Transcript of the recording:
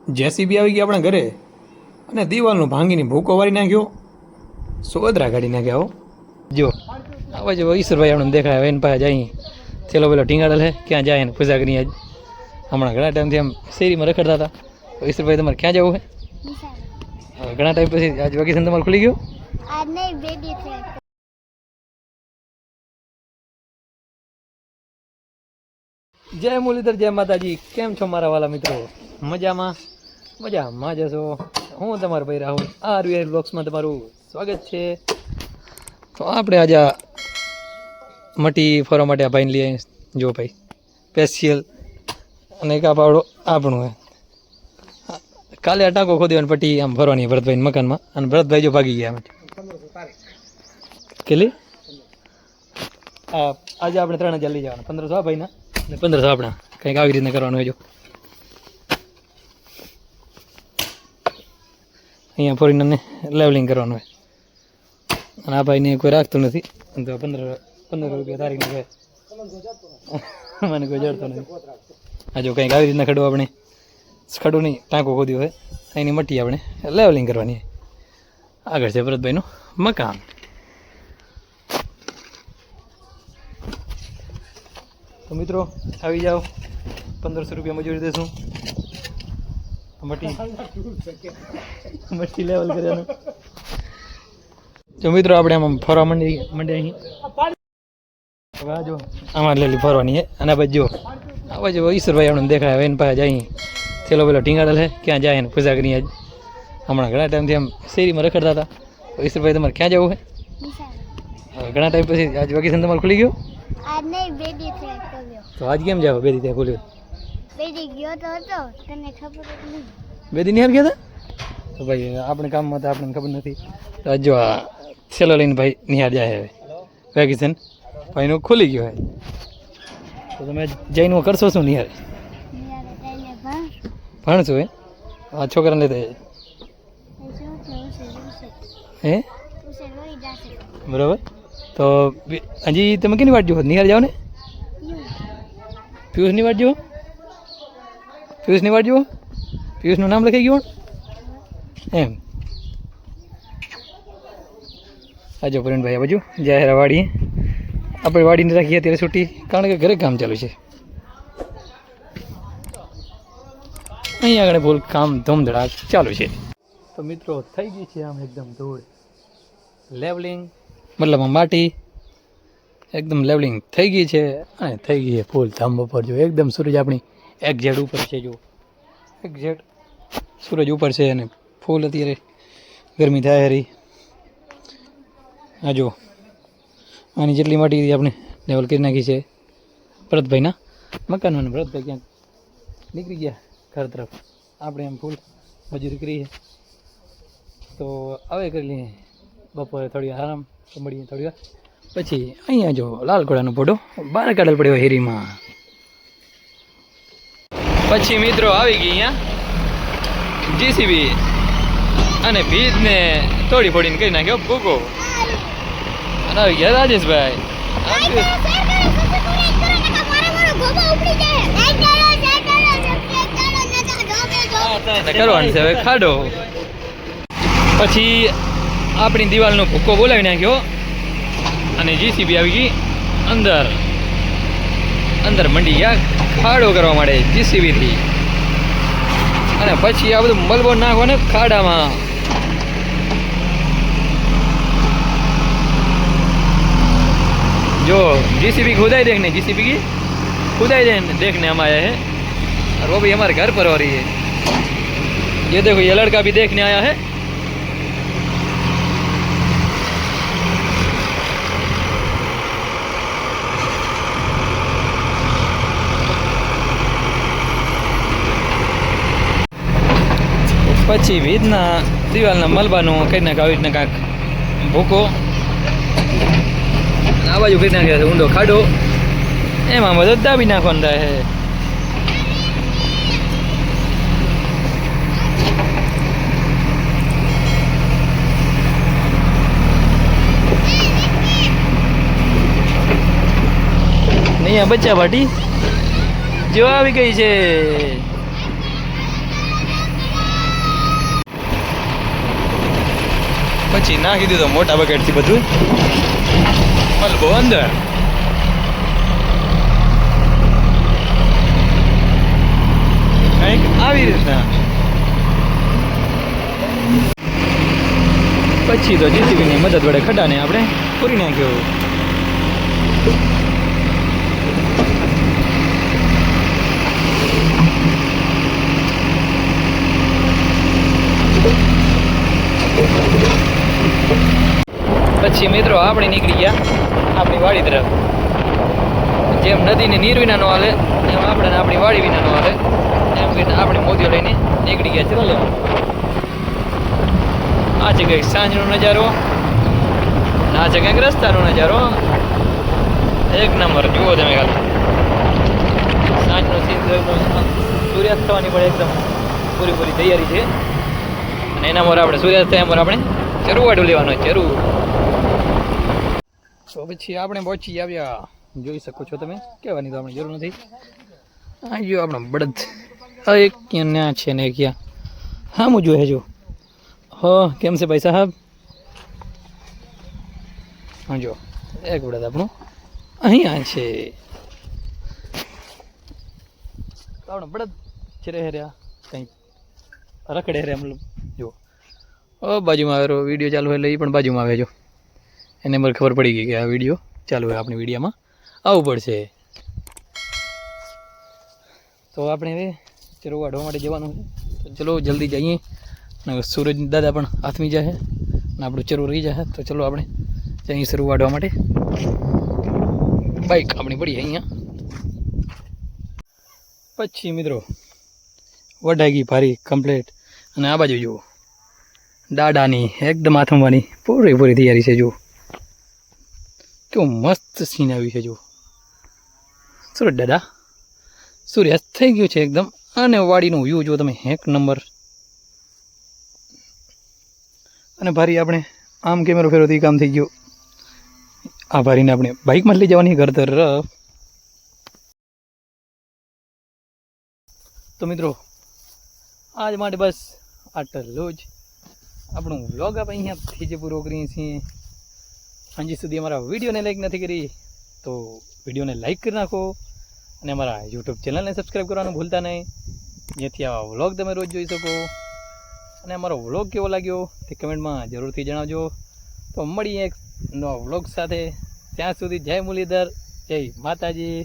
JCB આવી ગઈ આપણા ઘરે અને દિવાલનું ભાંગીને ભૂકો વારી નાખ્યો, સોદરા કાઢી નાખ્યા. હો જો આવા જો ઈશ્વરભાઈ આપણે દેખાય એને પાસે જાય થેલો પેલો ઢીંગાડેલ છે ક્યાં જાય ને પૂજા કરી. આજ હમણાં ઘણા ટાઈમથી આમ શેરીમાં રખડતા હતા. ઈશ્વરભાઈ તમારે ક્યાં જવું છે? ઘણા ટાઈમ પછી આજ વેકેશન તમારે ખુલી ગયું? જય મુરલીધર, જય માતાજી. કેમ છો મારા વાલા મિત્રો? મજામાં મજામાં જશો. હું તમારો ભાઈ રાહુલ આરવીઆર બ્લોગ્સમાં તમારું સ્વાગત છે. તો આપણે આજે મટી ફરવા માટે આ ભાઈને લઈ આવીએ. જો ભાઈ સ્પેશિયલ અને એક આ પાવડો આપણું હોય. કાલે આ ટાંકો ખોદ્યો પટ્ટી આમ ફરવાની ભરતભાઈ મકાનમાં, અને ભરતભાઈ જો ભાગી ગયા. કેટલી આજે આપણે 3000 લઈ જવાના, 1500 ભાઈના ને 1500 આપણા. કંઈક આવી રીતના કરવાનું હોય. જો અહીંયા ફોરીને લેવલિંગ કરવાનું હોય, અને આ ભાઈને કોઈ રાખતું નથી. તો 15 રૂપિયા તારીખને કહે મને કોઈ જડતો નથી. આ જો કંઈક આવી રીતના ખડું આપણે ખડું નહીં ટાંકો ખોદ્યું હોય, એની મટ્ટી આપણે લેવલિંગ કરવાની. આગળ છે ભરતભાઈનું મકાન. તો મિત્રો આવી જાઓ, 1500 રૂપિયા મજૂરી દેશું. મટ્ટી લેવલ કર્યાનું. જો મિત્રો આપણે આમાં ફરવા માંડે અહીં. હવે જો આમાં લેલી ફરવાની છે. અને પછી જો આવા જો ઈશ્વરભાઈ આપણે દેખાય એને પાસે જાય થેલો પેલો ઢીંગાડેલ છે ક્યાં જાય ને પૂજા કરી. આજ હમણાં ઘણા ટાઈમથી આમ શેરીમાં રખડતા હતા. ઈશ્વરભાઈ તમારે ક્યાં જવું છે? ઘણા ટાઈમ પછી આજ વેકેશન તમારે ખુલી ગયું? તો આજ કેમ જાવ? બેદી ત્યાં ખોલ્યું? બેદી નહીં ગયા હતા? તો ભાઈ આપણે કામમાં તો આપણને ખબર નથી. તો આજ જો આ છેલ્લો લઈને ભાઈ નિહાળ જાય હવે વેકેશન ભાઈનું ખુલી ગયું હોય. તો તમે જઈને કરશો શું? નિહાળ ભણશું હે? આ છોકરાને લેતા હે બરાબર. તો હજી તમે કેની વાટ જુઓ? નિહાળ જાઓ ને? પિયુષની વાટ જુઓ? પિયુષની વાટ જુઓ? પિયુષનું નામ લખાઈ ગયું એમ? આજો પ્રવીણભાઈ આ બાજુ જાહેર વાડી. આપણે વાડીને રાખીએ અત્યારે છૂટી, કારણ કે ઘરે કામ ચાલુ છે. અહીંયા આગળ ફૂલ કામ ધૂમધડાક ચાલુ છે. તો મિત્રો થઈ ગઈ છે આમ એકદમ ધૂળ લેવલિંગ, મતલબ માટી એકદમ લેવલિંગ થઈ ગઈ છે. અને થઈ ગઈ છે ફૂલ ધામ ઉપર. જો એકદમ સૂરજ આપણી એક્ઝેટ ઉપર છે. જો એક્ઝેટ સૂરજ ઉપર છે અને ફૂલ અત્યારે ગરમી થાય હરી. આ જો આની જેટલી માટી આપણે લેવલ કરી નાખી છે ભરતભાઈના મકાનમાં. ભરતભાઈ ક્યાંક નીકળી ગયા ઘર તરફ. આપણે એમ ફૂલ મજૂરી કરી છે. તો હવે કરી લઈએ બપોરે થોડી આરામ, તો મળીએ થોડી વાર પછી. અહીંયા જો લાલકોડાનો ફોટો બહાર કાઢેલ પડ્યો હેરીમાં. પછી મિત્રો આવી ગઈ અહીંયા જીસીબી અને ભીતને તોડી ફોડીને કરી નાખ્યો ભૂકો. અને આવી ગયા રાજેશભાઈ. કરવાનું છે હવે ખાડો. પછી આપણી દિવાલનો ભૂકો બોલાવી નાખ્યો અને જીસીબી આવી ગઈ અંદર મંડી ગયા ખાડો કરવા માટે જીસીબીથી. અને પછી આ બધું મલબો નાખો ને ખાડામાં. जो जीसीबी खुदाई देखने, जीसीबी की खुदाई देखने हम आए हैं, और वो भी हमारे घर पर हो रही है. ये देखो ये लड़का भी देखने आया है. પછી ભીતના દિવાલના મલબાનું કંઈ નાખ આવી રીતના કાંક ભૂકો આ બાજુ કરી નાખ્યા છે ઊંડો ખાડો. એમાં બધો દાબી નાખવાનું થાય છે. અહીંયા બચ્ચા પાટી જો આવી ગઈ છે. પછી નાખી દીધો મોટા બકેટથી બધું મલબો અંદર. કંઈક આવી રીતના. પછી તો જેસીબીની મદદ વડે ખડાને આપણે પૂરી નાખ્યો. પછી મિત્રો આપણે નીકળી ગયા આપણી વાડી તરફ. જેમ નદીને નીર વિના નો હાલે એમ આપણે આપણી વાડી વિના નો હાલે એમ કરીને આપણે મોતીઓ લઈને નીકળી ગયા. ચલો લેવા. આ છે કંઈક સાંજનો નજારો, આ છે કંઈક રસ્તાનો નજારો. એક નંબર. જુઓ તમે ખાલી સાંજનો સીન, સૂર્યાસ્ત થવાની પણ એકદમ પૂરી તૈયારી છે. અને એના મોર આપણે સૂર્યાસ્ત થયા મોર આપણે ચરવાડું લેવાનો. ચરુ તો પછી આપણે પહોંચી આવ્યા. જોઈ શકો છો તમે. કહેવાની તો આપણે જરૂર નથી. આ જો આપણો બળદ એક ક્યાં ના છે ને ક્યાં હા હું જોઈ જો. હો કેમ છે ભાઈ સાહેબ? હા જો એક બળદ આપણું અહીંયા છે. આપણો બળદ ચરે રહ્યા કંઈક રખડે રહ્યા મતલબ. જો બાજુમાં આવ્યો વિડીયો ચાલુ એટલે એ પણ બાજુમાં આવે. જો એને મને ખબર પડી ગઈ કે આ વિડીયો ચાલુ હોય, આપણી વિડીયોમાં આવવું પડશે. તો આપણે હવે ચરો વાઢવા માટે જવાનું છે. તો ચલો જલ્દી જઈએ. સૂરજ દાદા પણ હાથમી જાય ને આપણું ચરો રહી જાય. તો ચલો આપણે જઈએ ચરો વાઢવા માટે. બાઈક આપણી પડી અહીંયા. પછી મિત્રો વઢાઈ ગઈ ભારી કમ્પ્લેટ. અને આ બાજુ જુઓ દાડાની એકદમ આથમવાની પૂરી તૈયારી છે. જો કેવું મસ્ત સીન આવ્યું છે. જો સુરત દાદા સૂર્યાસ્ત થઈ ગયું છે એકદમ. અને વાડીનું વ્યૂ જો તમે એક નંબર. અને ભારી આપણે આમ કેમેરો ફેરવતી કામ થઈ ગયું. આ ભારીને આપણે બાઇકમાં લઈ જવાની ઘર તરફ. તો મિત્રો આજ માટે બસ આટલું જ. આપણું વ્લોગ આપણે અહીંયાથી જે પૂરો કરીએ છીએ. હજી સુધી અમારા વિડીયોને લાઈક નથી કરી તો વિડીયોને લાઈક કરી નાખો. અને અમારા યુટ્યુબ ચેનલને સબસ્ક્રાઈબ કરવાનું ભૂલતા નહીં, જેથી આવા વ્લોગ તમે રોજ જોઈ શકો. અને અમારો વ્લોગ કેવો લાગ્યો તે કમેન્ટમાં જરૂરથી જણાવજો. તો મળીએ એક નવા વ્લોગ સાથે. ત્યાં સુધી જય મુરલીધર, જય માતાજી.